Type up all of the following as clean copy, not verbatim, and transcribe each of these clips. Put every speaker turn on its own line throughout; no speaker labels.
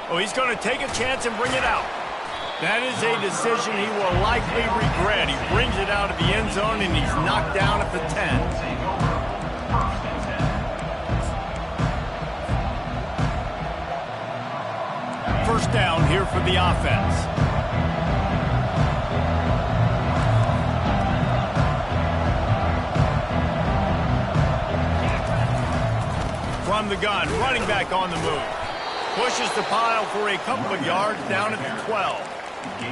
Oh, he's going to take a chance and bring it out. That is a decision he will likely regret. He brings it out of the end zone, and he's knocked down at the 10. First down here for the offense. From the gun, running back on the move. Pushes the pile for a couple of yards down at the 12.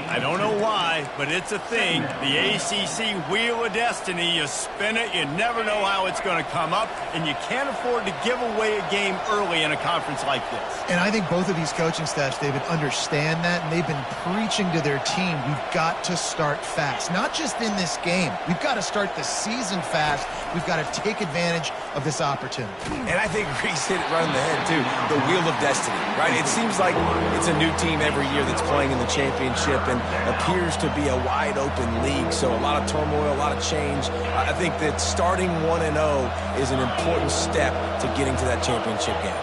I don't know why, but it's a thing. The ACC Wheel of Destiny, you spin it, you never know how it's going to come up, and you can't afford to give away a game early in a conference like this.
And I think both of these coaching staffs, David, understand that, and they've been preaching to their team, we've got to start fast. Not just in this game. We've got to start the season fast. We've got to take advantage of this opportunity.
And I think Reese hit it right on the head, too. The Wheel of Destiny, right? It seems like it's a new team every year that's playing in the championship and appears to be a wide-open league. So a lot of turmoil, a lot of change. I think that starting 1-0 is an important step to getting to that championship game.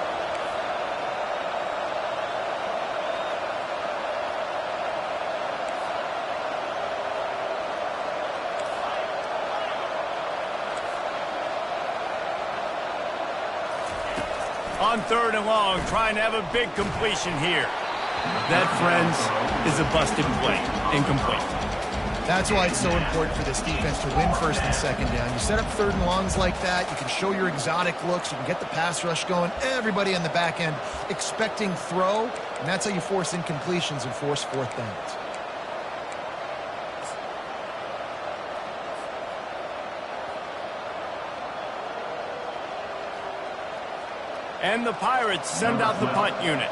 On 3rd and long, trying to have a big completion here. That, friends, is a busted play. Incomplete.
That's why it's so important for this defense to win 1st and 2nd down. You set up 3rd and longs like that, you can show your exotic looks, you can get the pass rush going, everybody on the back end expecting throw, and that's how you force incompletions and force 4th downs.
And the Pirates send out the punt unit.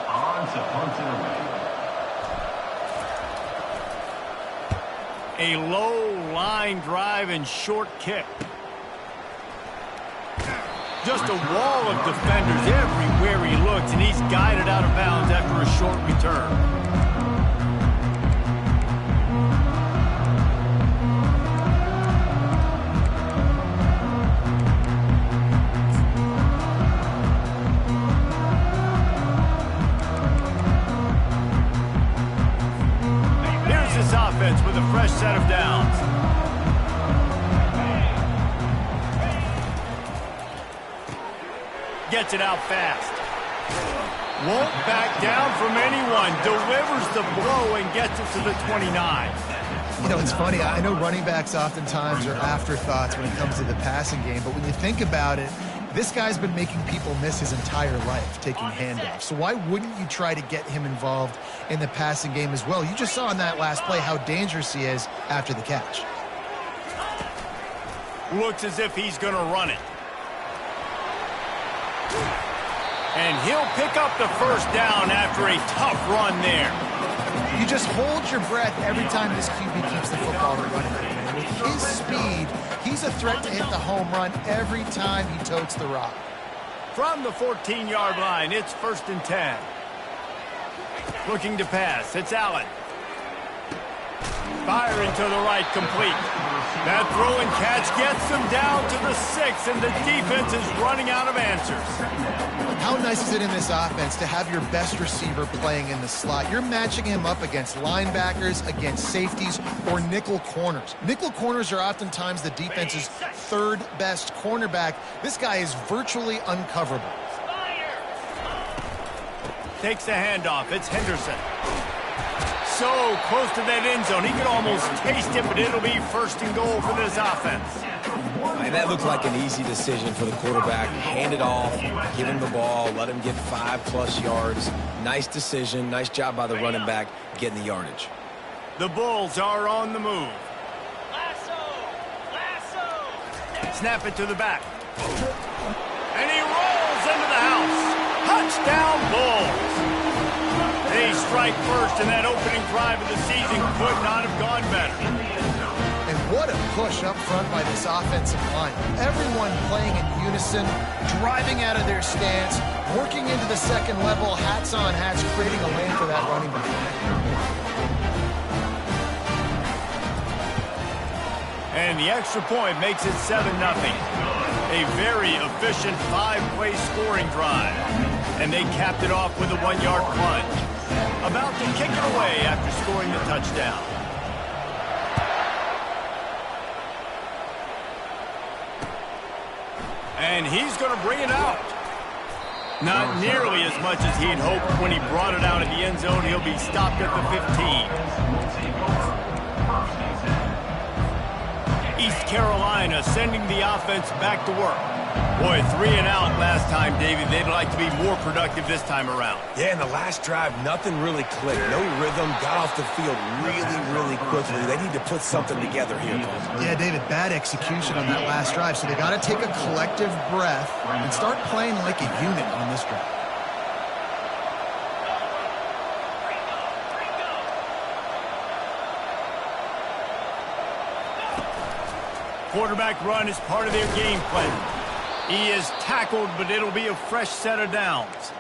A low line drive and short kick. Just a wall of defenders everywhere he looks, and he's guided out of bounds after a short return. Offense with a fresh set of downs. Gets it out fast. Won't back down from anyone. Delivers the blow and gets it to the 29.
You know, it's funny. I know running backs oftentimes are afterthoughts when it comes to the passing game, but when you think about it, this guy's been making people miss his entire life taking handoffs. So why wouldn't you try to get him involved in the passing game as well? You just saw in that last play how dangerous he is after the catch.
Looks as if he's going to run it. And he'll pick up the 1st down after a tough run there.
You just hold your breath every time this QB keeps the football running. Man. With his speed, he's a threat to hit the home run every time he totes the rock.
From the 14-yard line, it's 1st and 10. Looking to pass, it's Allen. Firing to the right, complete. That throw and catch gets them down to the 6, and the defense is running out of answers.
How nice is it in this offense to have your best receiver playing in the slot? You're matching him up against linebackers, against safeties, or nickel corners. Nickel corners are oftentimes the defense's 3rd best cornerback. This guy is virtually uncoverable.
Takes the handoff. It's Henderson. So close to that end zone. He could almost taste it, but it'll be 1st and goal for this offense.
And that looked like an easy decision for the quarterback. Hand it off, give him the ball, let him get 5+ yards. Nice decision. Nice job by the running back getting the yardage.
The Bulls are on the move. Snap it to the back. And he rolls into the house. Touchdown, Bulls. They strike first, and that opening drive of the season could not have gone better.
And what a push up front by this offensive line. Everyone playing in unison, driving out of their stance, working into the 2nd level, hats on hats, creating a lane for that running back.
And the extra point makes it 7-0. A very efficient 5-play scoring drive. And they capped it off with a 1-yard plunge. about to kick it away after scoring the touchdown. And he's going to bring it out. Not nearly as much as he'd hoped when he brought it out of the end zone. He'll be stopped at the 15. East Carolina sending the offense back to work. Boy, 3 and out last time, David. They'd like to be more productive this time around.
Yeah, in the last drive, nothing really clicked. No rhythm, got off the field really quickly. They need to put something together here, Paul.
Yeah, David, bad execution on that last drive. So they got to take a collective breath and start playing like a unit on this drive.
Quarterback run is part of their game plan. He is tackled, but it'll be a fresh set of downs.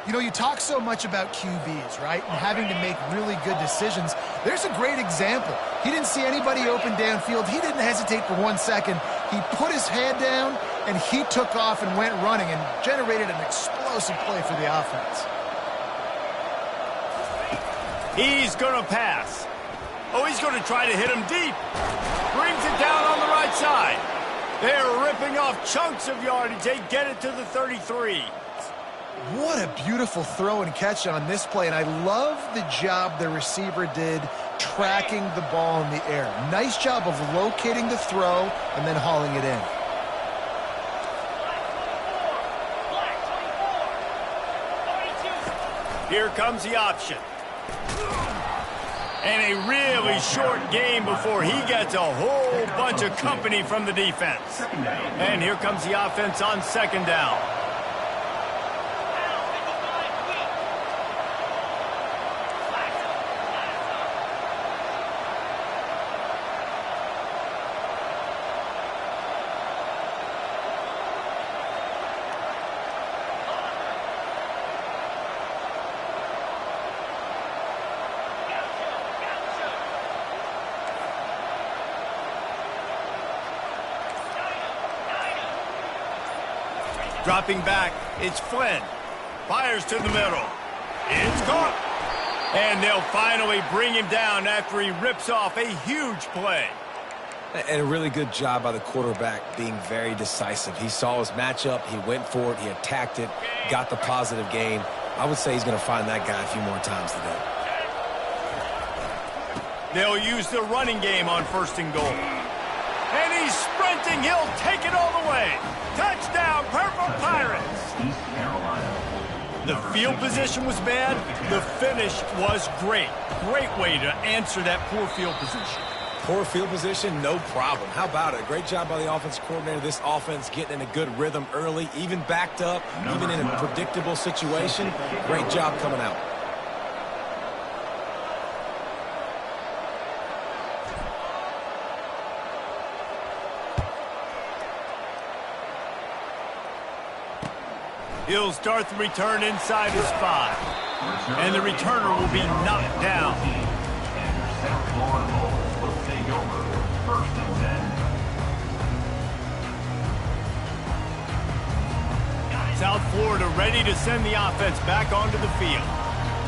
You know, you talk so much about QBs, right, and having to make really good decisions. There's a great example. He didn't see anybody open downfield. He didn't hesitate for 1 second. He put his head down, and he took off and went running and generated an explosive play for the offense.
He's going to pass. Oh, he's going to try to hit him deep. Brings it down on the right side. They're ripping off chunks of yardage. They get it to the 33.
What a beautiful throw and catch on this play, and I love the job the receiver did tracking the ball in the air. Nice job of locating the throw and then hauling it in.
Here comes the option. And a really short game before he gets a whole bunch of company from the defense. And here comes the offense on second down. Dropping back, it's Flynn. Fires to the middle. It's caught. And they'll finally bring him down after he rips off a huge play.
And a really good job by the quarterback being very decisive. He saw his matchup, he went for it, he attacked it, got the positive gain. I would say he's going to find that guy a few more times today.
They'll use the running game on 1st and goal. And he's sprinting. He'll take it all the way. Touchdown, Purple Pirates. The field position was bad. The finish was great. Great way to answer that poor field position.
Poor field position, no problem. How about it? Great job by the offense coordinator. This offense getting in a good rhythm early, even backed up, even in a predictable situation. Great job coming out.
He'll start the return inside his 5. And the returner will be knocked down. South Florida ready to send the offense back onto the field.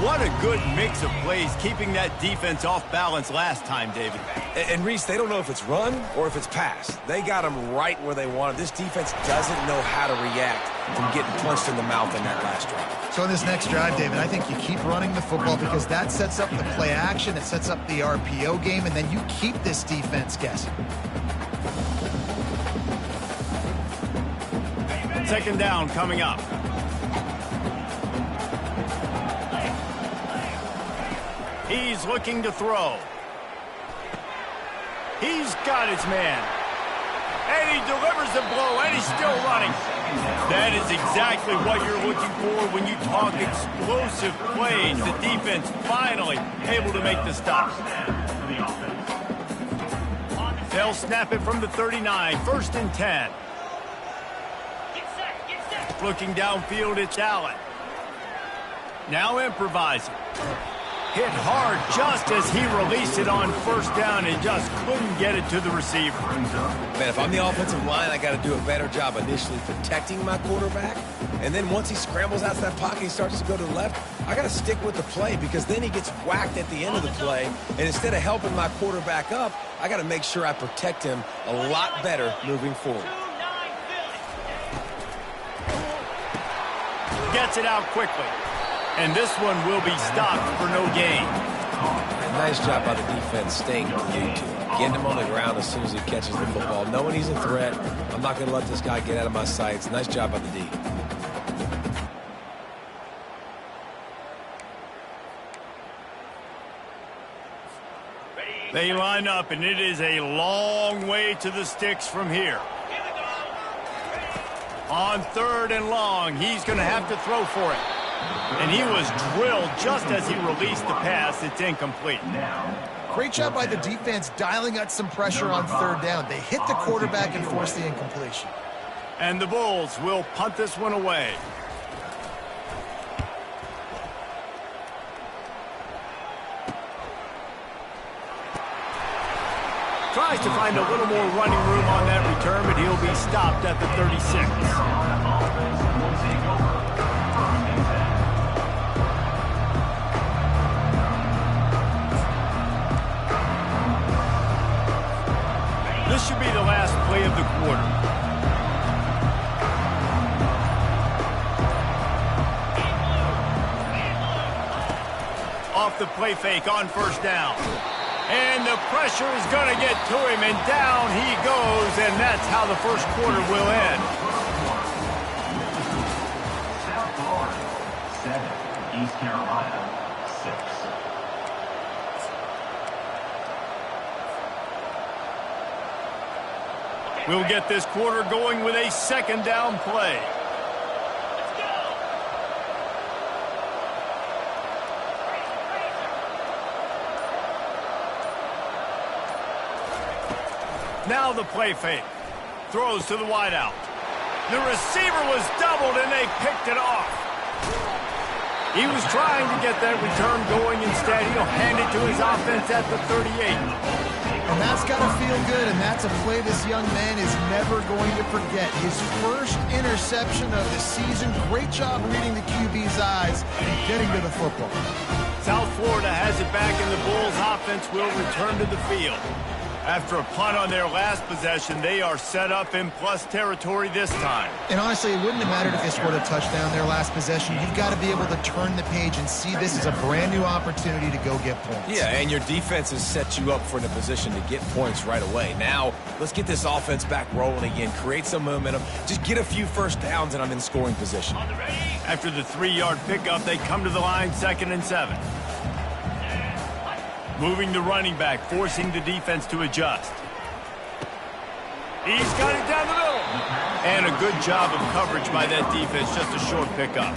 What a good mix of plays, keeping that defense off balance last time, David.
And Reese, they don't know if it's run or if it's pass. They got them right where they want it. This defense doesn't know how to react from getting punched in the mouth in that last drive.
So in this next drive, David, I think you keep running the football because that sets up the play action, it sets up the RPO game, and then you keep this defense guessing.
Second down coming up. He's looking to throw. He's got his man. And he delivers the blow, and he's still running. That is exactly what you're looking for when you talk explosive plays. The defense finally able to make the stop. They'll snap it from the 39, 1st and 10. Looking downfield, it's Allen. Now improvising. Hit hard just as he released it on first down and just couldn't get it to the receiver.
Man, if I'm the offensive line, I got to do a better job initially protecting my quarterback. And then once he scrambles out of that pocket, he starts to go to the left, I got to stick with the play because then he gets whacked at the end of the play. And instead of helping my quarterback up, I got to make sure I protect him a lot better moving forward.
Gets it out quickly. And this one will be stopped for no gain.
Nice job by the defense staying glued to him. Getting him on the ground as soon as he catches the football. Knowing he's a threat, I'm not going to let this guy get out of my sights. Nice job by the D.
They line up, and it is a long way to the sticks from here. On 3rd and long, he's going to have to throw for it. And he was drilled just as he released the pass. It's incomplete.
Great job by the defense dialing out some pressure on 3rd down. They hit the quarterback and forced the incompletion.
And the Bulls will punt this one away. Tries to find a little more running room on that return, but he'll be stopped at the 36. This should be the last play of the quarter. Off the play fake on first down. And the pressure is going to get to him, and down he goes, and that's how the first quarter will end.
South Florida, 7. East Carolina, 6.
We'll get this quarter going with a 2nd down play. Now the play fake. Throws to the wideout. The receiver was doubled, and they picked it off. He was trying to get that return going. Instead, he'll hand it to his offense at the 38.
And that's got to feel good, and that's a play this young man is never going to forget. His first interception of the season. Great job reading the QB's eyes and getting to the football.
South Florida has it back, and the Bulls offense will return to the field. After a punt on their last possession, they are set up in plus territory this time.
And honestly, it wouldn't have mattered if they scored a touchdown their last possession. You've got to be able to turn the page and see this as a brand new opportunity to go get points.
Yeah, and your defense has set you up for the position to get points right away. Now, let's get this offense back rolling again, create some momentum, just get a few first downs, and I'm in scoring position.
After the 3-yard pickup, they come to the line 2nd and 7. Moving the running back, forcing the defense to adjust. He's got it down the middle. And a good job of coverage by that defense, just a short pickup.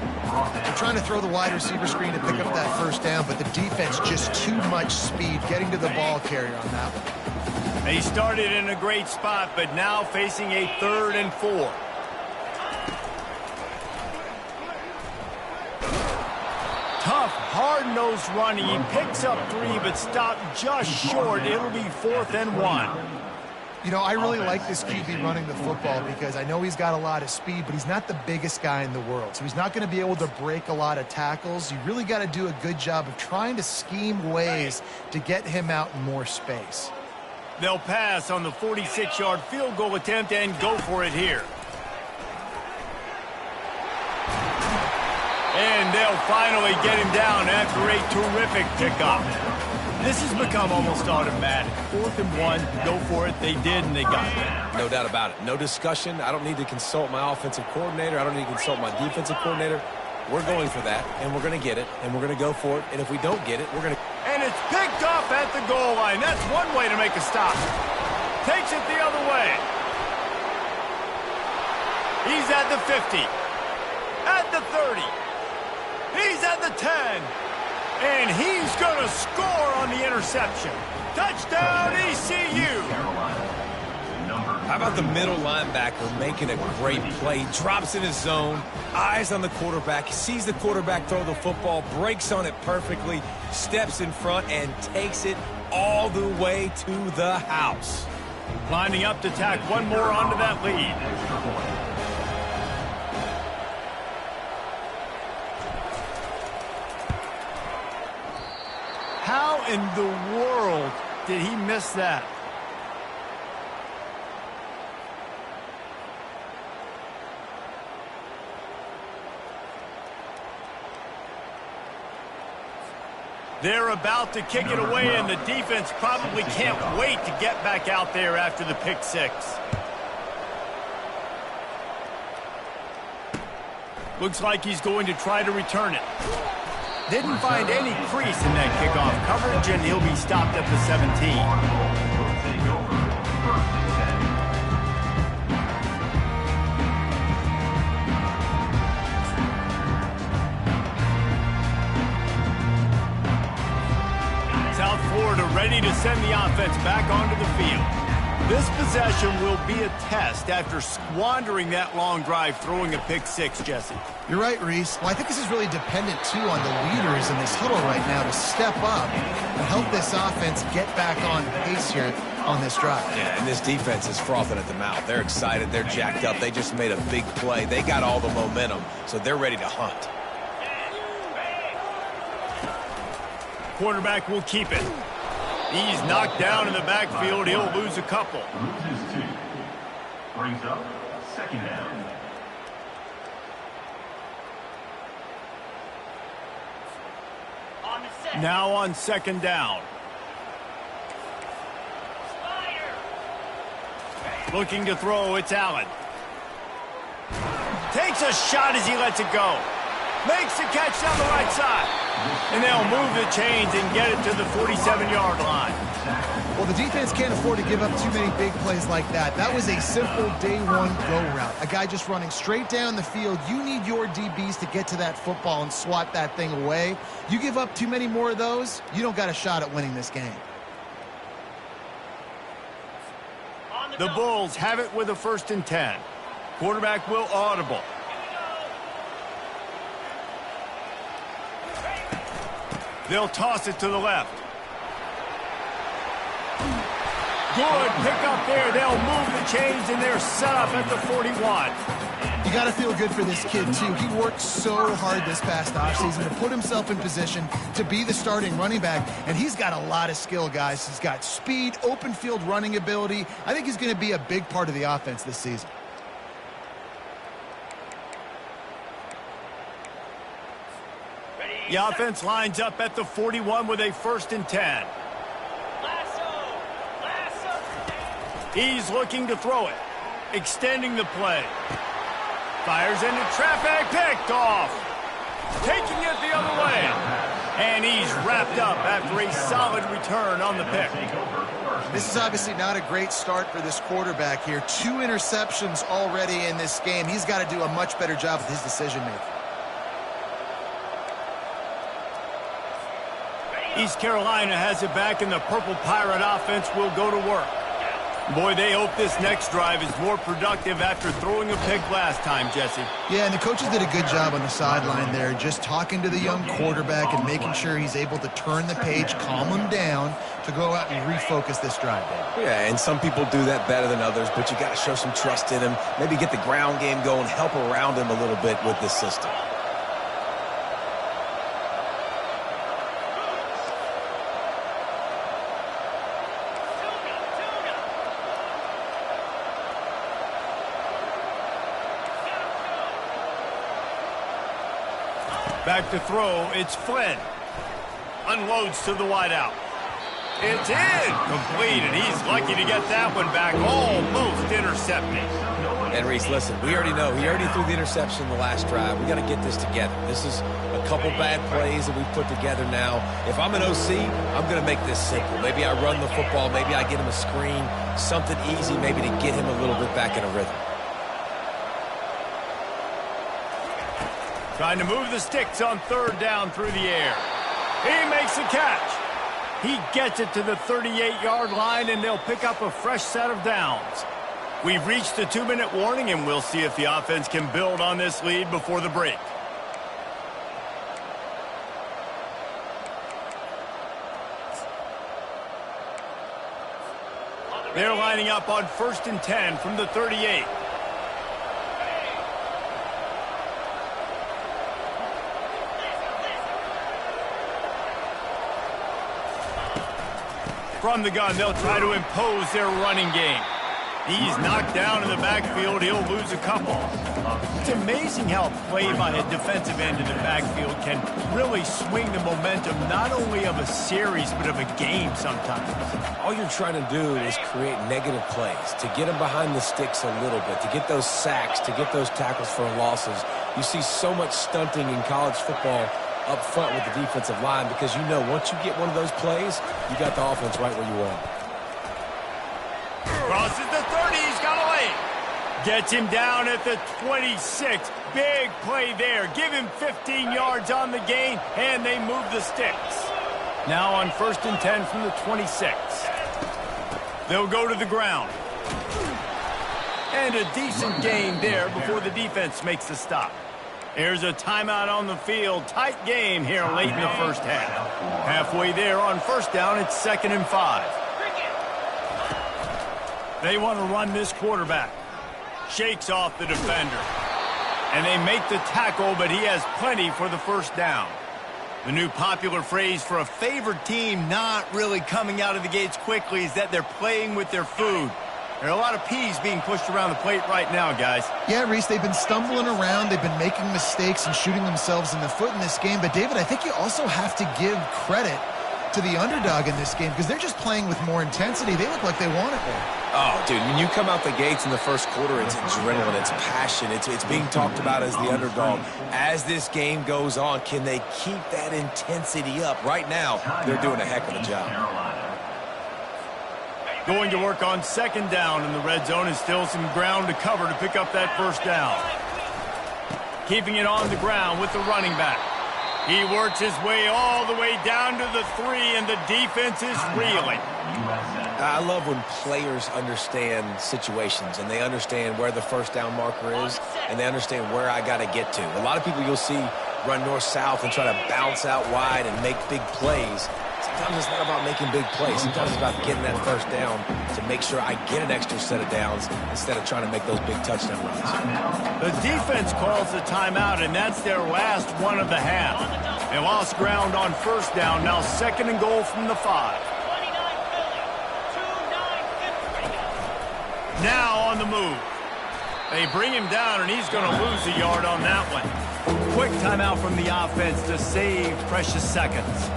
They're trying to throw the wide receiver screen to pick up that first down, but the defense just too much speed getting to the ball carrier on that one.
They started in a great spot, but now facing a 3rd and 4. Tough, hard-nosed running. He picks up 3, but stopped just short. It'll be 4th and 1.
You know, I really like this QB running the football because I know he's got a lot of speed, but he's not the biggest guy in the world. So he's not going to be able to break a lot of tackles. You really got to do a good job of trying to scheme ways to get him out in more space.
They'll pass on the 46-yard field goal attempt and go for it here. And they'll finally get him down after a terrific pickup. This has become almost automatic. 4th and 1, go for it. They did, and they got it.
No doubt about it. No discussion. I don't need to consult my offensive coordinator. I don't need to consult my defensive coordinator. We're going for that, and we're going to get it, and we're going to go for it. And if we don't get it, we're going to...
And it's picked off at the goal line. That's one way to make a stop. Takes it the other way. He's at the 50. At the 30. He's at the 10. And he's going to score on the interception. Touchdown, ECU.
Carolina, number
How about the middle linebacker making a great play? Drops in his zone, eyes on the quarterback, sees the quarterback throw the football, breaks on it perfectly, steps in front, and takes it all the way to the house.
Lining up to tack one more onto that lead. How in the world did he miss that? They're about to kick it away, and the defense probably can't wait to get back out there after the pick six. Looks like he's going to try to return it. Didn't find any crease in that kickoff coverage, and he'll be stopped at the 17. South Florida ready to send the offense back onto the field. This possession will be a test after squandering that long drive throwing a pick six, Jesse.
You're right, Reese. Well, I think this is really dependent, too, on the leaders in this huddle right now to step up and help this offense get back on pace here on this drive.
Yeah, and this defense is frothing at the mouth. They're excited. They're jacked up. They just made a big play. They got all the momentum, so they're ready to hunt.
Quarterback will keep it. He's knocked down in the backfield. He'll lose a couple.
Loses 2. Brings up second down.
Now on second down. Looking to throw, it's Allen. Takes a shot as he lets it go. Makes the catch down the right side. And they'll move the chains and get it to the 47-yard line.
Well, the defense can't afford to give up too many big plays like that. That was a simple day one go route. A guy just running straight down the field. You need your DBs to get to that football and swat that thing away. You give up too many more of those, you don't got a shot at winning this game.
The Bulls have it with a 1st and 10. Quarterback will audible. They'll toss it to the left. Good pick up there. They'll move the chains, and they're set up at the 41.
You got to feel good for this kid, too. He worked so hard this past offseason to put himself in position to be the starting running back, and he's got a lot of skill, guys. He's got speed, open field running ability. I think he's going to be a big part of the offense this season.
The offense lines up at the 41 with a 1st and 10. He's looking to throw it. Extending the play. Fires into traffic. Picked off. Taking it the other way. And he's wrapped up after a solid return on the pick.
This is obviously not a great start for this quarterback here. 2 interceptions already in this game. He's got to do a much better job with his decision-making.
East Carolina has it back, and the Purple Pirate offense will go to work. Boy, they hope this next drive is more productive after throwing a pick last time, Jesse.
Yeah, and the coaches did a good job on the sideline there, just talking to the young quarterback and making sure he's able to turn the page, calm him down to go out and refocus this drive.
Yeah, and some people do that better than others, but you got to show some trust in him, maybe get the ground game going, help around him a little bit with this system.
Back to throw, it's Flynn. Unloads to the wideout. It's in! Complete, and he's lucky to get that one back, almost intercepted.
And Reese, listen, we already know. He already threw the interception in the last drive. We got to get this together. This is a couple bad plays that we've put together now. If I'm an OC, I'm going to make this simple. Maybe I run the football. Maybe I get him a screen, something easy maybe to get him a little bit back in a rhythm.
Trying to move the sticks on 3rd down through the air. He makes the catch. He gets it to the 38-yard line, and they'll pick up a fresh set of downs. We've reached the 2-minute warning, and we'll see if the offense can build on this lead before the break. They're lining up on 1st and 10 from the 38. From the gun, they'll try to impose their running game. He's knocked down in the backfield. He'll lose a couple. It's amazing how play by a defensive end in the backfield can really swing the momentum not only of a series but of a game sometimes.
All you're trying to do is create negative plays, to get them behind the sticks a little bit, to get those sacks, to get those tackles for losses. You see so much stunting in college football up front with the defensive line because you know once you get one of those plays, you got the offense right where you want.
Crosses the 30, he's got a lane. Gets him down at the 26. Big play there. Give him 15 yards on the gain, and they move the sticks. Now on 1st and 10 from the 26. They'll go to the ground. And a decent gain there before the defense makes the stop. There's a timeout on the field. Tight game here late in the first half. Halfway there on 1st down, it's 2nd and 5. They want to run this quarterback. Shakes off the defender. And they make the tackle, but he has plenty for the 1st down. The new popular phrase for a favored team not really coming out of the gates quickly is that they're playing with their food. There are a lot of peas being pushed around the plate right now, guys.
Yeah, Reese, they've been stumbling around. They've been making mistakes and shooting themselves in the foot in this game. But, David, I think you also have to give credit to the underdog in this game because they're just playing with more intensity. They look like they want it more.
Oh, dude, when you come out the gates in the first quarter, it's adrenaline, it's passion, it's being talked about as the underdog. As this game goes on, can they keep that intensity up? Right now, they're doing a heck of a job.
Going to work on 2nd down, and the red zone is still some ground to cover to pick up that 1st down. Keeping it on the ground with the running back. He works his way all the way down to the 3, and the defense is reeling.
I love when players understand situations, and they understand where the 1st down marker is, and they understand where I got to get to. A lot of people you'll see run north-south and try to bounce out wide and make big plays. Sometimes it's not about making big plays. Sometimes it's about getting that 1st down to make sure I get an extra set of downs instead of trying to make those big touchdown runs.
The defense calls the timeout, and that's their last one of the half. They lost ground on 1st down, now 2nd and goal from the 5. Now on the move. They bring him down, and he's going to lose a yard on that one. Quick timeout from the offense to save precious seconds.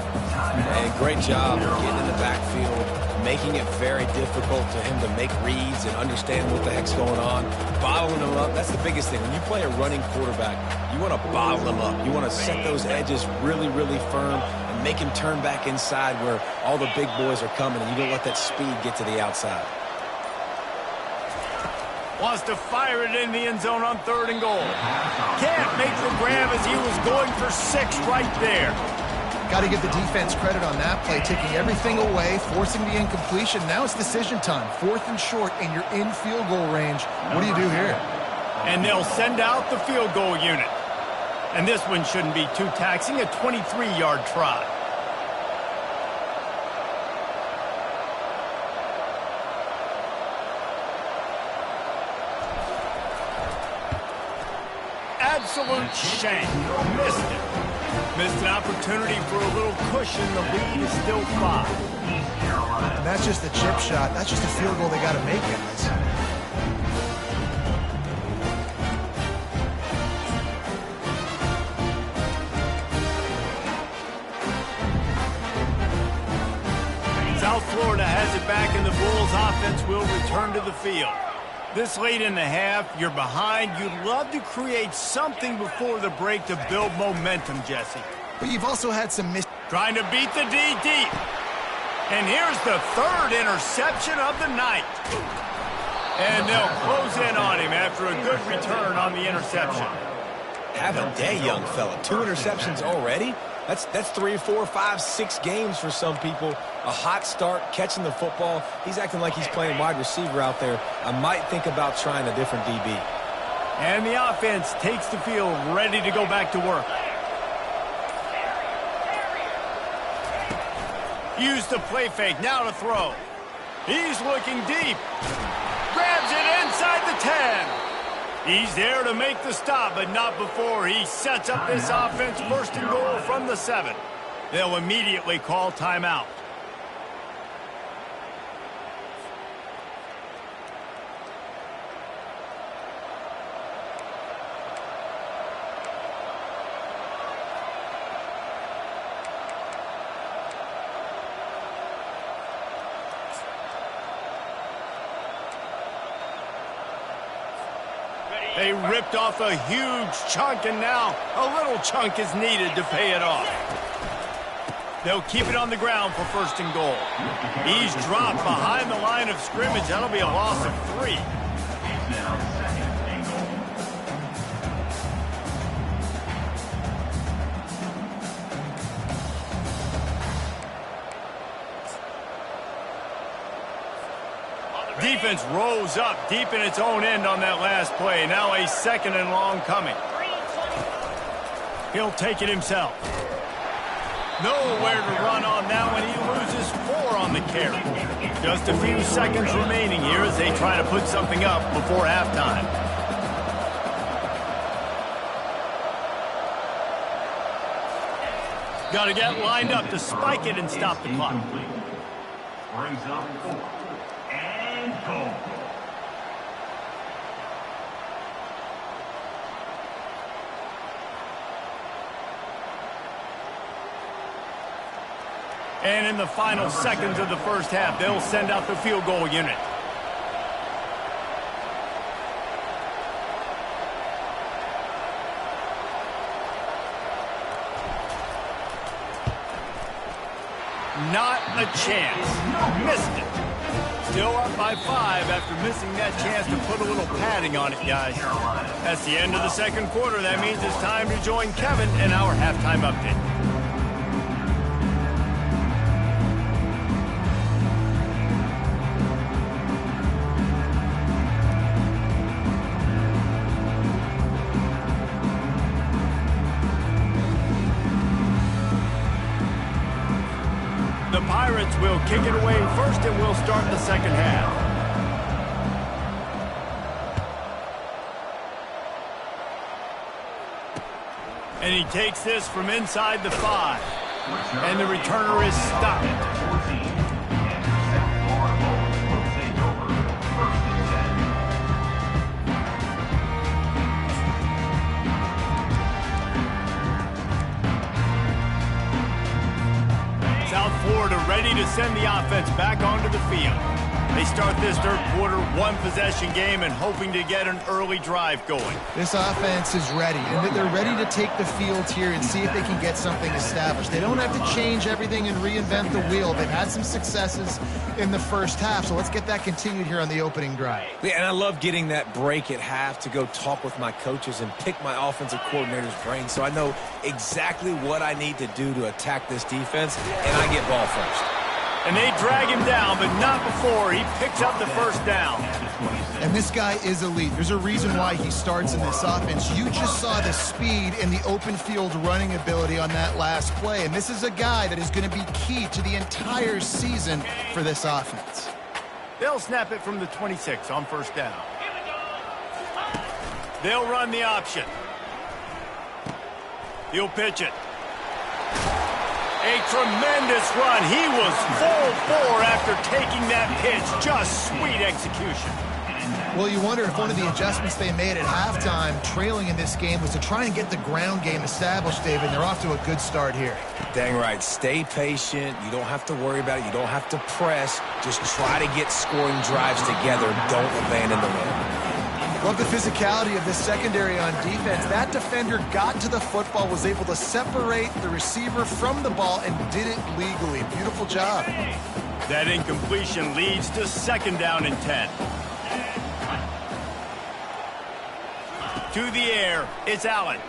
And great job getting in the backfield, making it very difficult for him to make reads and understand what the heck's going on. Bottling him up, that's the biggest thing. When you play a running quarterback, you want to bottle him up. You want to set those edges really, really firm and make him turn back inside where all the big boys are coming, and you don't let that speed get to the outside.
Wants to fire it in the end zone on 3rd and goal. Can't make the grab as he was going for 6 right there.
Got to give the defense credit on that play, taking everything away, forcing the incompletion. Now it's decision time. 4th and short, and you're in field goal range. What do you do here?
And they'll send out the field goal unit. And this one shouldn't be too taxing, a 23-yard try. Absolute shame. Missed it. Missed an opportunity for a little cushion. The lead is still 5.
And that's just a chip shot. That's just a field goal they got to make, guys.
South Florida has it back, and the Bulls offense will return to the field. This late in the half, you're behind. You'd love to create something before the break to build momentum, Jesse.
But you've also had some
Trying to beat the D deep. And here's the 3rd interception of the night. And they'll close in on him after a good return on the interception.
Have a day, young fella. 2 interceptions already? That's 3, 4, 5, 6 games for some people. A hot start, catching the football. He's acting like he's playing wide receiver out there. I might think about trying a different DB.
And the offense takes the field, ready to go back to work. Use the play fake, now to throw. He's looking deep. Grabs it inside the 10. He's there to make the stop, but not before he sets up this offense first and goal from the 7. They'll immediately call timeout. They ripped off a huge chunk, and now a little chunk is needed to pay it off. They'll keep it on the ground for first and goal. He's dropped behind the line of scrimmage. That'll be a loss of 3. Defense rose up deep in its own end on that last play. Now a 2nd and long coming. He'll take it himself. Nowhere to run on that one. He loses 4 on the carry. Just a few seconds remaining here as they try to put something up before halftime. Got to get lined up to spike it and stop the clock.
Brings up 4. And goal.
And in the final seconds of the first half, they'll send out the field goal unit. Not a chance. Missed it. Still up by 5 after missing that chance to put a little padding on it, guys. That's the end of the second quarter. That means it's time to join Kevin in our halftime update. The Pirates will kick it away first, and we'll start the second half. And he takes this from inside the 5. And the returner is stopped. Florida ready to send the offense back onto the field. They start this third quarter one-possession game and hoping to get an early drive going.
This offense is ready, and they're ready to take the field here and see if they can get something established. They don't have to change everything and reinvent the wheel. They've had some successes in the first half, so let's get that continued here on the opening drive.
Yeah, and I love getting that break at half to go talk with my coaches and pick my offensive coordinator's brain so I know exactly what I need to do to attack this defense, and I get ball first.
And they drag him down, but not before he picks up the first down.
And this guy is elite. There's a reason why he starts in this offense. You just saw the speed and the open field running ability on that last play. And this is a guy that is going to be key to the entire season for this offense.
They'll snap it from the 26 on first down. They'll run the option. He'll pitch it. A tremendous run. He was full bore after taking that pitch. Just sweet execution.
Well, you wonder if one of the adjustments they made at halftime, trailing in this game, was to try and get the ground game established, David. They're off to a good start here.
Dang right. Stay patient. You don't have to worry about it. You don't have to press. Just try to get scoring drives together. Don't abandon the run.
Love the physicality of this secondary on defense. That defender got to the football, was able to separate the receiver from the ball, and did it legally. Beautiful job.
That incompletion leads to second down and 10. To the air, it's Allen.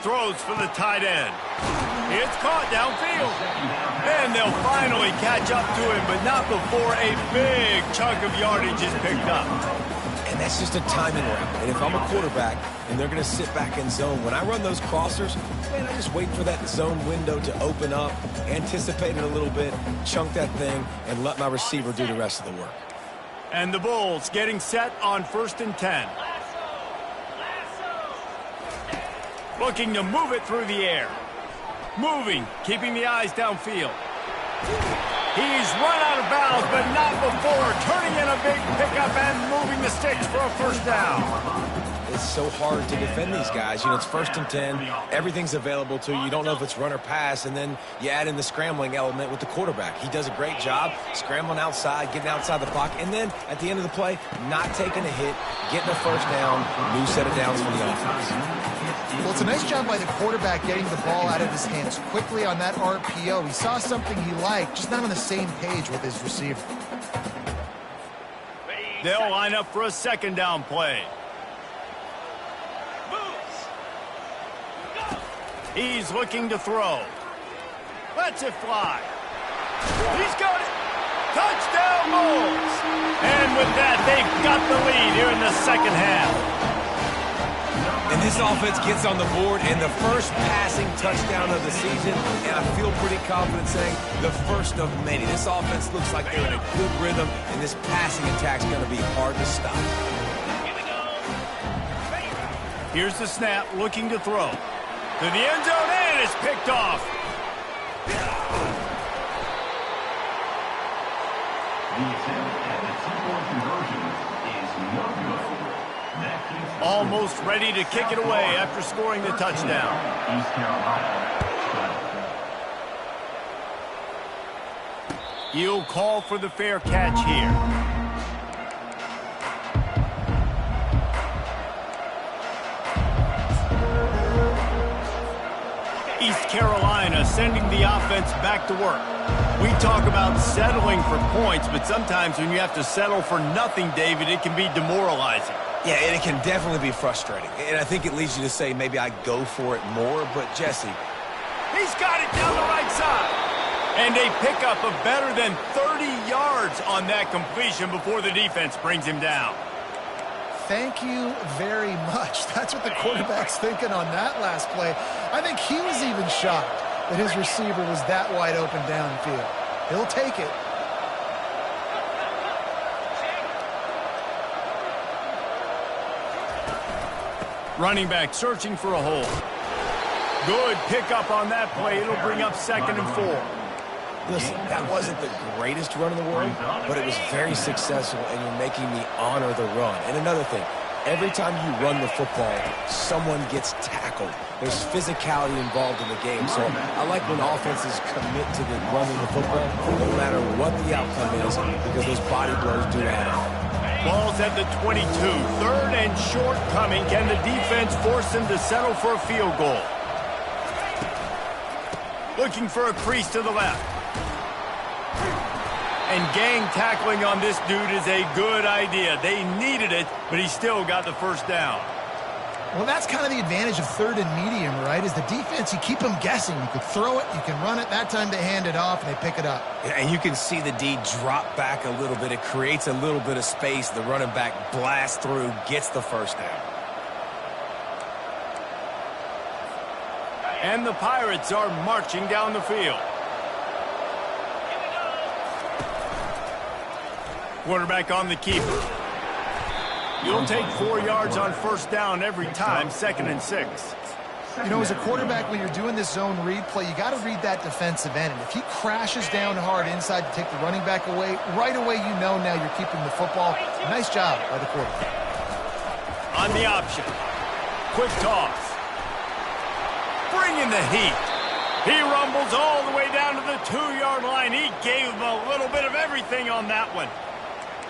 Throws for the tight end. It's caught downfield. And they'll finally catch up to him, but not before a big chunk of yardage is picked up.
And that's just a timing route. And if I'm a quarterback and they're going to sit back in zone, when I run those crossers, man, I just wait for that zone window to open up, anticipate it a little bit, chunk that thing, and let my receiver do the rest of the work.
And the Bulls getting set on 1st and 10. Looking to move it through the air. Moving, keeping the eyes downfield. He's run out of bounds, but not before turning in a big pickup and moving the sticks for a first down.
It's so hard to defend these guys. You know, it's 1st and 10. Everything's available to you. You don't know if it's run or pass, and then you add in the scrambling element with the quarterback. He does a great job scrambling outside, getting outside the pocket, and then at the end of the play, not taking a hit, getting a first down, new set of downs for the offense.
Well, it's a nice job by the quarterback getting the ball out of his hands quickly on that RPO. He saw something he liked, just not on the same page with his receiver.
They'll line up for a 2nd down play. He's looking to throw. Lets it fly. He's got it. Touchdown Bulls. And with that, they've got the lead here in the 2nd half.
And this offense gets on the board, and the first passing touchdown of the season, and I feel pretty confident saying the first of many. This offense looks like they're in a good rhythm, and this passing attack's going to be hard to stop.
Here's the snap, looking to throw. To the end zone, and it's picked off.
The attempt at the two-point conversion is no good.
Almost ready to kick it away after scoring the touchdown.
East Carolina.
He'll call for the fair catch here. East Carolina sending the offense back to work. We talk about settling for points, but sometimes when you have to settle for nothing, David, it can be demoralizing.
Yeah, and it can definitely be frustrating. And I think it leads you to say maybe I go for it more. But, Jesse,
he's got it down the right side. And a pickup of better than 30 yards on that completion before the defense brings him down.
Thank you very much. That's what the quarterback's thinking on that last play. I think he was even shocked that his receiver was that wide open downfield. He'll take it.
Running back searching for a hole. Good pickup on that play. It'll bring up 2nd and 4.
Listen, that wasn't the greatest run in the world, but it was very successful, and you're making me honor the run. And another thing, every time you run the football, someone gets tackled. There's physicality involved in the game, so I like when offenses commit to the running the football, no matter what the outcome is, because those body blows do add up.
Ball's at the 22. 3rd and short coming. Can the defense force him to settle for a field goal? Looking for a crease to the left. And gang tackling on this dude is a good idea. They needed it, but he still got the first down.
Well, that's kind of the advantage of 3rd and medium, right? Is the defense, you keep them guessing. You could throw it, you can run it. That time they hand it off, and they pick it up.
And you can see the D drop back a little bit. It creates a little bit of space. The running back blasts through, gets the first down.
And the Pirates are marching down the field. Quarterback on the keeper. You'll take 4 yards on first down every time, 2nd and 6.
You know, as a quarterback, when you're doing this zone read play, you got to read that defensive end. And if he crashes down hard inside to take the running back away, right away you know now you're keeping the football. Nice job by the quarterback.
On the option. Quick toss. Bringing the heat. He rumbles all the way down to the 2-yard line. He gave him a little bit of everything on that one.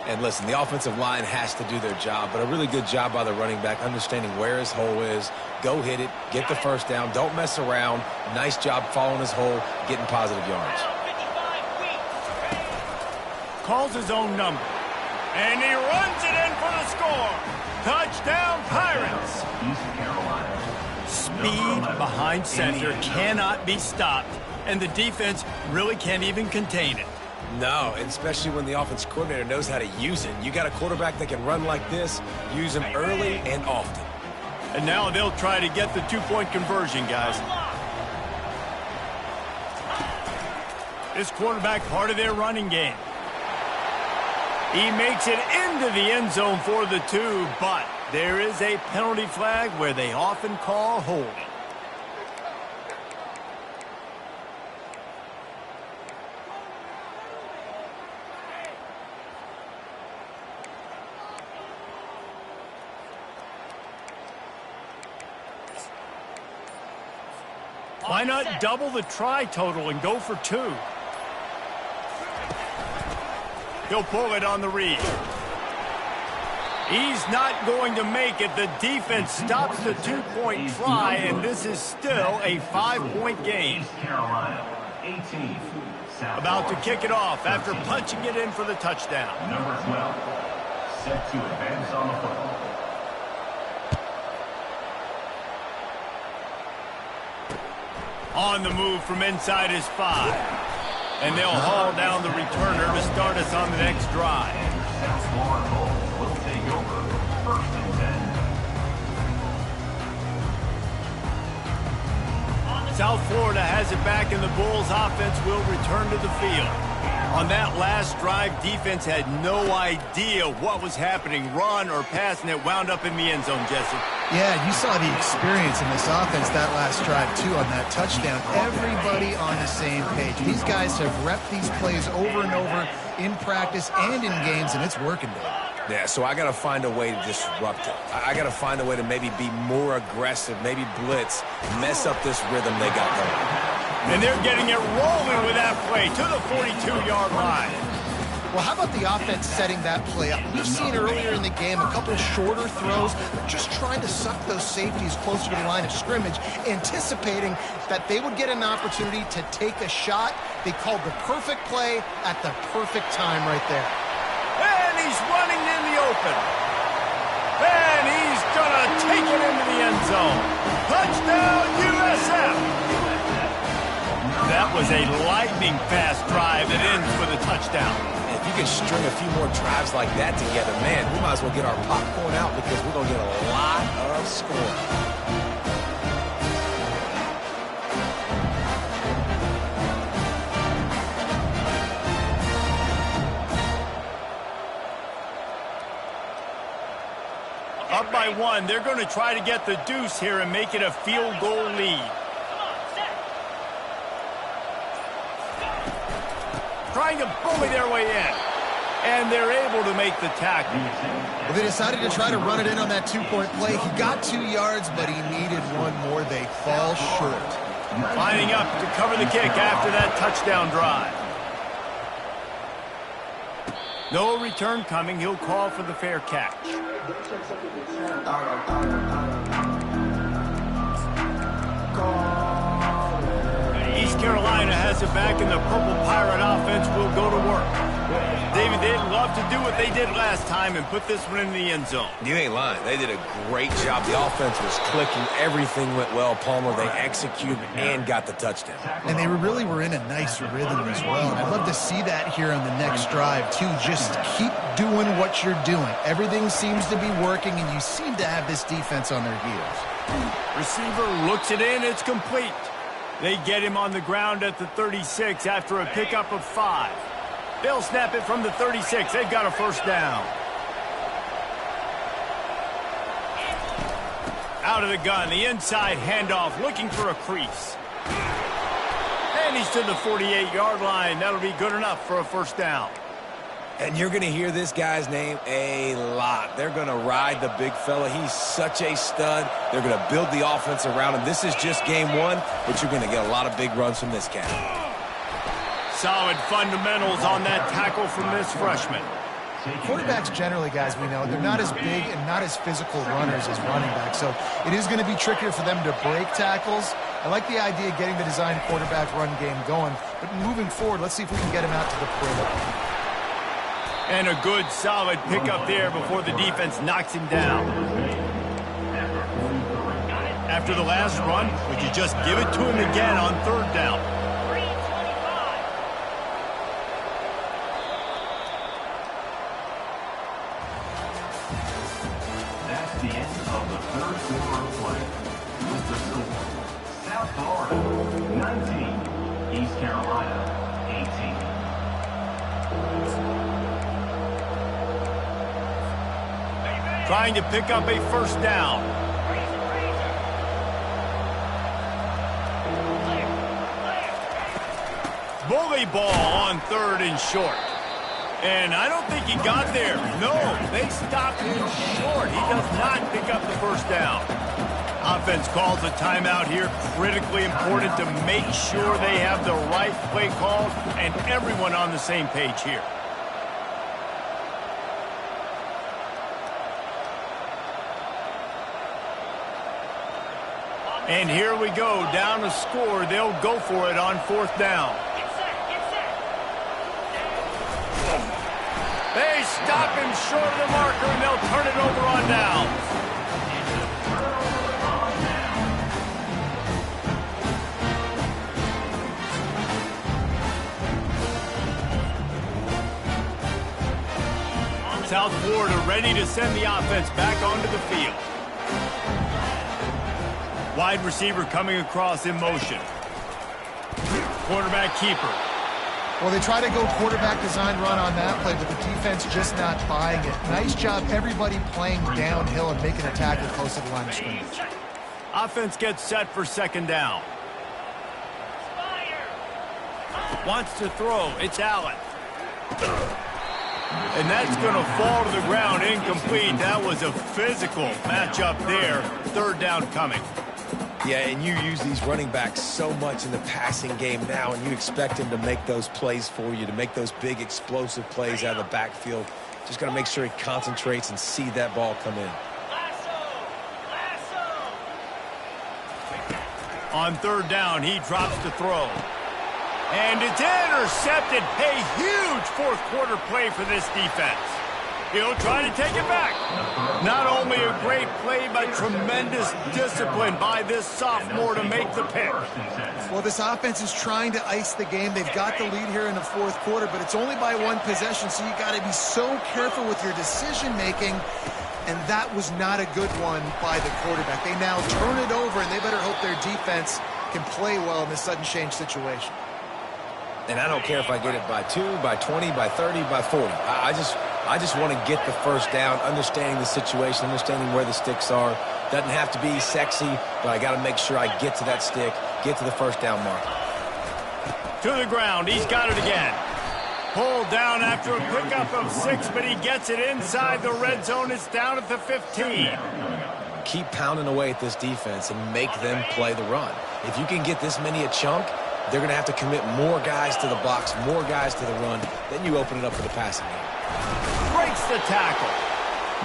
And listen, the offensive line has to do their job, but a really good job by the running back, understanding where his hole is. Go hit it, get the first down, don't mess around. Nice job following his hole, getting positive yards.
Calls his own number. And he runs it in for the score. Touchdown, Pirates.
East Carolina.
speed behind center cannot be stopped, and the defense really can't even contain it.
No, and especially when the offense coordinator knows how to use it. You got a quarterback that can run like this, use him early and often.
And now they'll try to get the two-point conversion, guys. This quarterback part of their running game. He makes it into the end zone for the 2, but there is a penalty flag where they often call holding. Why not double the try total and go for 2? He'll pull it on the read. He's not going to make it. The defense stops the 2-point try, and this is still a 5-point game. About to kick it off after punching it in for the touchdown.
Number 12, set to advance on the football.
On the move from inside his 5. And they'll haul down the returner to start us on the next drive.
South Florida Bulls will take over 1st and 10.
South Florida has it back, and the Bulls offense will return to the field. On that last drive, defense had no idea what was happening, run or pass, and it wound up in the end zone, Jesse.
Yeah, you saw the experience in this offense that last drive, too, on that touchdown. Everybody on the same page. These guys have repped these plays over and over in practice and in games, and it's working, Dave.
Yeah, so I got to find a way to disrupt it. I got to find a way to maybe be more aggressive, maybe blitz, mess up this rhythm they got going.
And they're getting it rolling with that play to the 42-yard line.
Well, how about the offense setting that play up? We've seen earlier in the game a couple shorter throws, but just trying to suck those safeties closer to the line of scrimmage, anticipating that they would get an opportunity to take a shot. They called the perfect play at the perfect time right there.
And he's running in the open. And he's going to take it into the end zone. Touchdown, USF! That was a lightning-fast drive that ends with a touchdown.
If you can string a few more drives like that together, man, we might as well get our popcorn out because we're going to get a lot of scoring.
Up by 1, they're going to try to get the deuce here and make it a field goal lead. Trying to bully their way in. And they're able to make the tackle.
Well, they decided to try to run it in on that 2-point play. He got 2 yards, but he needed 1 more. They fall short.
Lining up to cover the kick after that touchdown drive. No return coming. He'll call for the fair catch. East Carolina has it back, and the Purple Pirate offense will go to work. David, they'd love to do what they did last time and put this one in the end zone.
You ain't lying. They did a great job. The offense was clicking. Everything went well, Palmer. They executed and got the touchdown.
And they really were in a nice rhythm as well. And I'd love to see that here on the next drive, too. Just keep doing what you're doing. Everything seems to be working, and you seem to have this defense on their heels.
Receiver looks it in. It's complete. They get him on the ground at the 36 after a pickup of 5. They'll snap it from the 36. They've got a first down. Out of the gun, the inside handoff, looking for a crease. And he's to the 48-yard line. That'll be good enough for a first down.
And you're going to hear this guy's name a lot. They're going to ride the big fella. He's such a stud. They're going to build the offense around him. This is just game 1, but you're going to get a lot of big runs from this cat.
Solid fundamentals on that tackle from this freshman.
Quarterbacks generally, guys, we know, they're not as big and not as physical runners as running backs, so it is going to be trickier for them to break tackles. I like the idea of getting the design quarterback run game going, but moving forward, let's see if we can get him out to the perimeter.
And a good, solid pickup there before the defense knocks him down. After the last run, would you just give it to him again on third down?
That's the end of the third quarter of play. With the score, South Florida 19, East Carolina 18.
Trying to pick up a first down. Bully ball on third and short. And I don't think he got there. No, they stopped him short. He does not pick up the first down. Offense calls a timeout here. Critically important to make sure they have the right play call and everyone on the same page here. And here we go, down a score. They'll go for it on fourth down. They stop him short of the marker, and they'll turn it over on downs. South Florida ready to send the offense back onto the field. Wide receiver coming across in motion. Quarterback keeper.
Well, they try to go quarterback design run on that play, but the defense just not buying it. Nice job, everybody playing downhill and making a tackle close to the line of scrimmage.
Offense gets set for second down. Wants to throw. It's Allen. And that's going to fall to the ground incomplete. That was a physical matchup there. Third down coming.
Yeah, and you use these running backs so much in the passing game now, and you expect him to make those plays for you, to make those big explosive plays out of the backfield. Just got to make sure he concentrates and see that ball come in.
On third down, he drops to throw. And it's intercepted. A huge fourth quarter play for this defense. He'll try to take it back. Not only a great play, but tremendous discipline by this sophomore to make the pick.
Well, this offense is trying to ice the game. They've got the lead here in the fourth quarter, but it's only by one possession, so you got to be so careful with your decision-making, and that was not a good one by the quarterback. They now turn it over, and they better hope their defense can play well in this sudden change situation.
And I don't care if I get it by 2, by 20, by 30, by 40. I just want to get the first down, understanding the situation, understanding where the sticks are. Doesn't have to be sexy, but I got to make sure I get to that stick, get to the first down mark.
To the ground. He's got it again. Pulled down after a pickup of 6, but he gets it inside the red zone. It's down at the 15.
Keep pounding away at this defense and make them play the run. If you can get this many a chunk, they're going to have to commit more guys to the box, more guys to the run. Then you open it up for the passing game.
Breaks the tackle.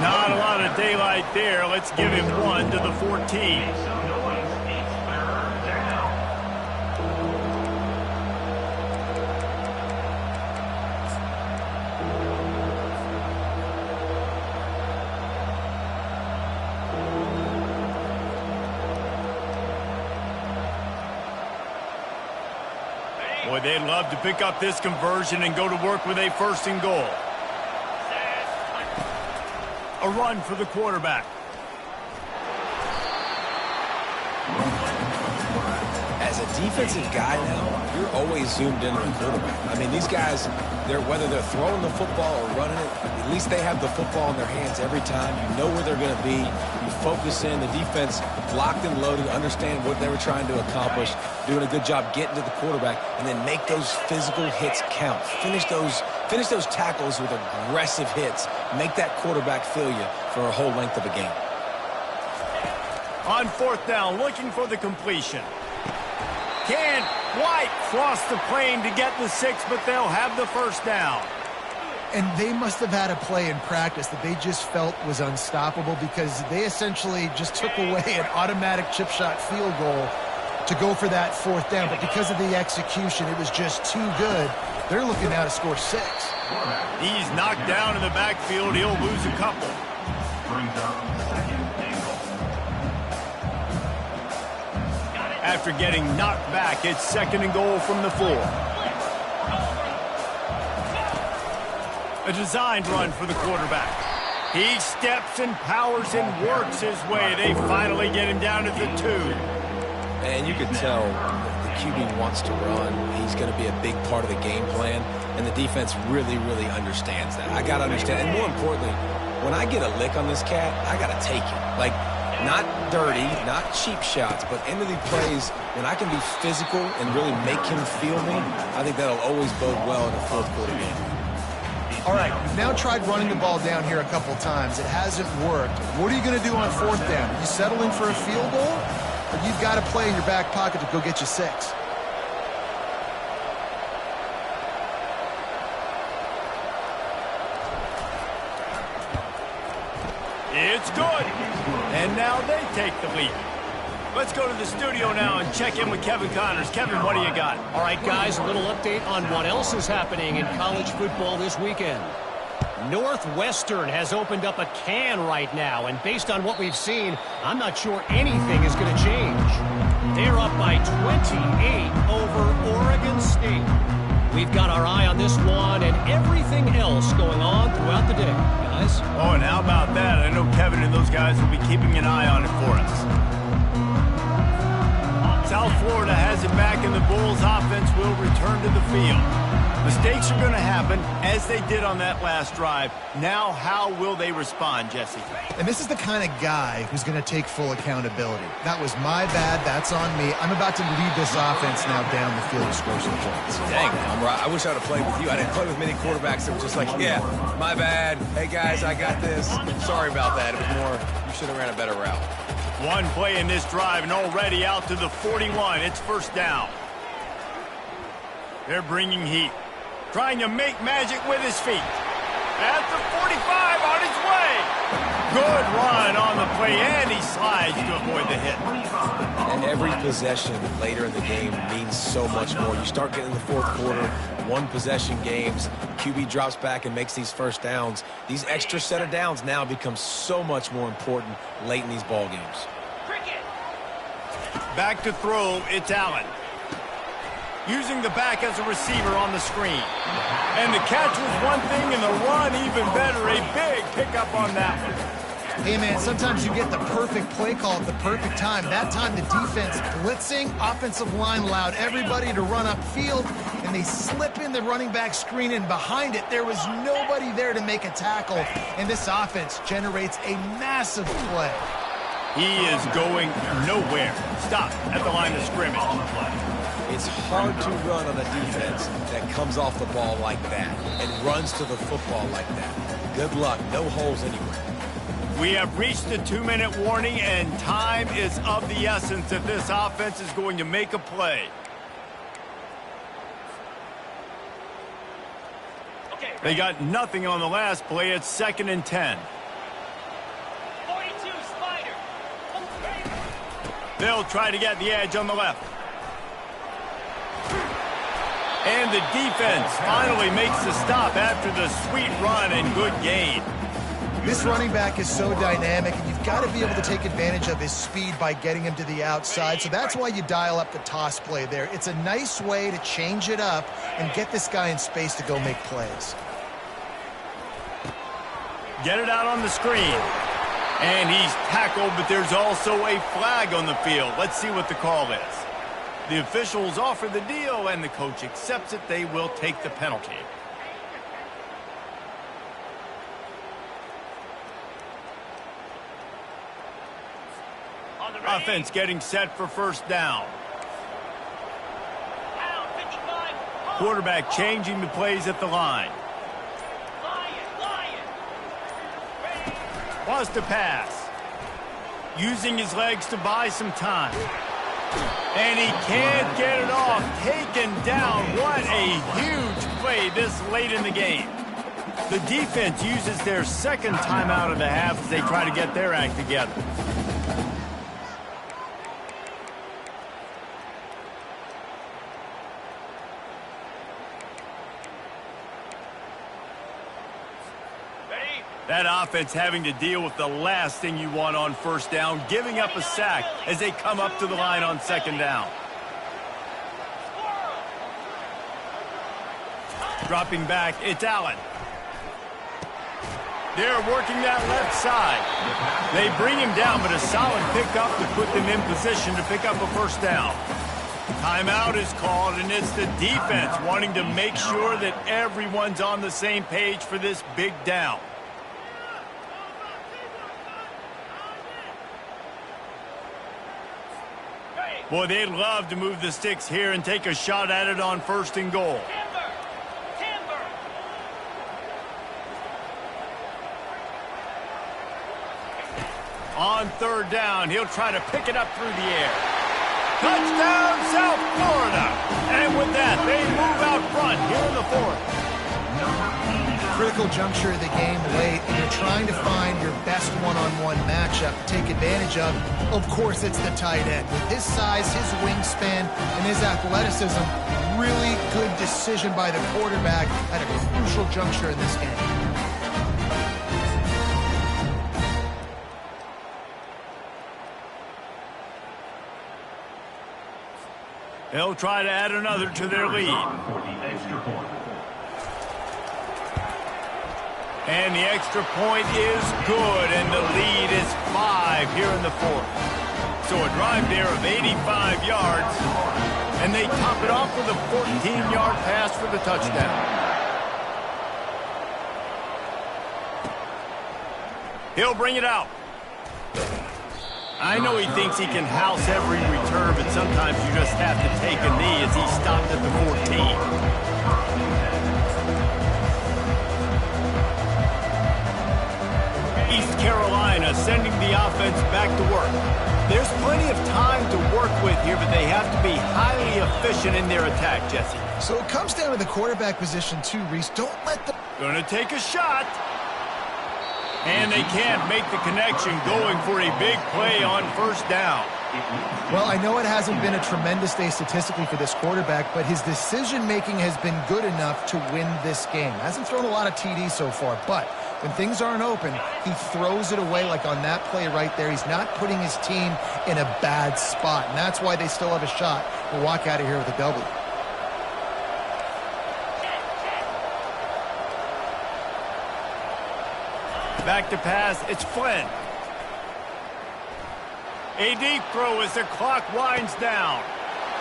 Not a lot of daylight there. Let's give him 1 to the 14. Boy, they'd love to pick up this conversion and go to work with a first and goal. A run for the quarterback.
As a defensive guy now, you're always zoomed in on the quarterback. I mean, these guys, whether they're throwing the football or running it, at least they have the football in their hands every time. You know where they're going to be. You focus in. The defense locked and loaded, understand what they were trying to accomplish, doing a good job getting to the quarterback, and then make those physical hits count. Finish those tackles with aggressive hits. Make that quarterback feel you for a whole length of a game.
On fourth down, looking for the completion. Can't quite cross the plane to get the 6, but they'll have the first down.
And they must have had a play in practice that they just felt was unstoppable, because they essentially just took away an automatic chip shot field goal to go for that fourth down. But because of the execution, it was just too good. They're looking now to score 6.
He's knocked down in the backfield. He'll lose a couple.
Brings up second and goal.
After getting knocked back, it's 2nd and goal from the 4. A designed run for the quarterback. He steps and powers and works his way. They finally get him down to the 2.
And you can tell the QB wants to run. He's going to be a big part of the game plan, and the defense really, really understands that. I got to understand, and more importantly, when I get a lick on this cat, I got to take it. Like, not dirty, not cheap shots, but end of the plays, when I can be physical and really make him feel me, I think that'll always bode well in a fourth quarter game.
All right, you've now tried running the ball down here a couple times. It hasn't worked. What are you going to do on 4th down? Are you settling for a field goal? Or you've got a play in your back pocket to go get you 6?
It's good. And now they take the lead. Let's go to the studio now and check in with Kevin Connors. Kevin, what do you got?
All right, guys, a little update on what else is happening in college football this weekend. Northwestern has opened up a can right now, and based on what we've seen, I'm not sure anything is going to change. They're up by 28 over Oregon State. We've got our eye on this one and everything else going on throughout the day, guys.
Oh, and how about that? I know Kevin and those guys will be keeping an eye on it for us. South Florida has it back, and the Bulls offense will return to the field. Mistakes are going to happen, as they did on that last drive. Now, how will they respond, Jesse?
And this is the kind of guy who's going to take full accountability. That was my bad. That's on me. I'm about to lead this offense now down the field to score some points.
Dang, I wish I would have played with you. I didn't play with many quarterbacks that were just like, yeah, my bad. Hey, guys, I got this. Sorry about that. It was more, you should have ran a better route.
One play in this drive, and already out to the 41. It's 1st down. They're bringing heat. Trying to make magic with his feet. At the 45, on his way. Good run on the play, and he slides to avoid the hit.
And every possession later in the game means so much more. You start getting the 4th quarter, 1-possession games, QB drops back and makes these 1st downs. These extra set of downs now become so much more important late in these ball games.
Back to throw, it's Allen. Using the back as a receiver on the screen. And the catch was one thing, and the run even better. A big pickup on that one.
Hey, man, sometimes you get the perfect play call at the perfect time. That time the defense blitzing, offensive line allowed everybody to run upfield, and they slip in the running back screen, and behind it there was nobody there to make a tackle, and this offense generates a massive play.
He is going nowhere. Stop at the line of scrimmage.
It's hard to run on a defense that comes off the ball like that and runs to the football like that. Good luck. No holes anywhere.
We have reached the 2-minute warning, and time is of the essence if this offense is going to make a play. They got nothing on the last play. It's 2nd and 10.
42, Spider.
They'll try to get the edge on the left. And the defense finally makes the stop after the sweet run and good gain.
This running back is so dynamic, and you've got to be able to take advantage of his speed by getting him to the outside. So that's why you dial up the toss play there. It's a nice way to change it up and get this guy in space to go make plays.
Get it out on the screen. And he's tackled, but there's also a flag on the field. Let's see what the call is. The officials offer the deal, and the coach accepts it. They will take the penalty. Offense getting set for 1st down. Quarterback changing the plays at the line. Wants to pass. Using his legs to buy some time. And he can't get it off. Taken down. What a huge play this late in the game. The defense uses their 2nd timeout of the half as they try to get their act together. That offense having to deal with the last thing you want on first down, giving up a sack as they come up to the line on second down. Dropping back, it's Allen. They're working that left side. They bring him down, but a solid pickup to put them in position to pick up a first down. Timeout is called, and it's the defense wanting to make sure that everyone's on the same page for this big down. Boy, they'd love to move the sticks here and take a shot at it on first and goal. On third down, he'll try to pick it up through the air. Touchdown, South Florida! And with that, they move out front here in the fourth.
Critical juncture of the game late, and you're trying to find your best one-on-one matchup to take advantage of. Of course, it's the tight end. With his size, his wingspan, and his athleticism, really good decision by the quarterback at a crucial juncture in this game.
They'll try to add another to their lead. And the extra point is good, and the lead is 5 here in the fourth. So a drive there of 85 yards, and they top it off with a 14-yard pass for the touchdown. He'll bring it out. I know he thinks he can house every return, but sometimes you just have to take a knee as he stopped at the 14. East Carolina sending the offense back to work. There's plenty of time to work with here, but they have to be highly efficient in their attack, Jesse.
So it comes down to the quarterback position too, Reese. Don't let the...
Gonna take a shot. And they can't make the connection, going for a big play on first down.
Well, I know it hasn't been a tremendous day statistically for this quarterback, but his decision-making has been good enough to win this game. Hasn't thrown a lot of TDs so far, but when things aren't open, he throws it away like on that play right there. He's not putting his team in a bad spot, and that's why they still have a shot to walk out of here with a W.
Back to pass, it's Flynn. A deep throw as the clock winds down.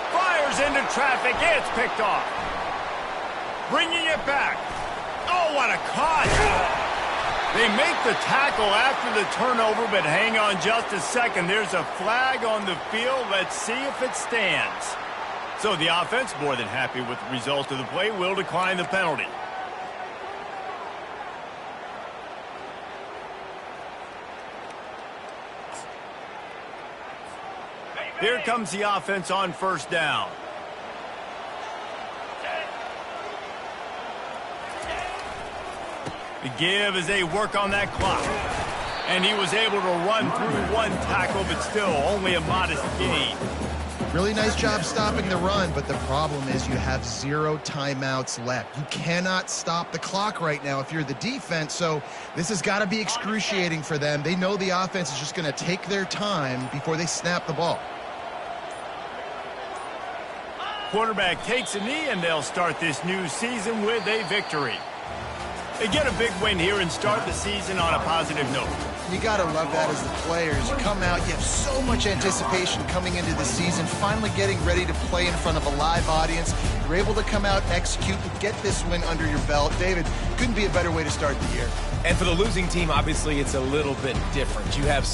Fires into traffic, it's picked off. Bringing it back. Oh, what a catch! They make the tackle after the turnover, but hang on just a second. There's a flag on the field. Let's see if it stands. So the offense, more than happy with the result of the play, will decline the penalty. Here comes the offense on first down. The give as they work on that clock. And he was able to run through one tackle, but still only a modest gain.
Really nice job stopping the run, but the problem is you have 0 timeouts left. You cannot stop the clock right now if you're the defense, so this has got to be excruciating for them. They know the offense is just going to take their time before they snap the ball.
Quarterback takes a knee, and they'll start this new season with a victory. They get a big win here and start the season on a positive note.
You got to love that as the players. You come out, you have so much anticipation coming into the season, finally getting ready to play in front of a live audience. You're able to come out, execute, and get this win under your belt. David, couldn't be a better way to start the year.
And for the losing team, obviously, it's a little bit different. You have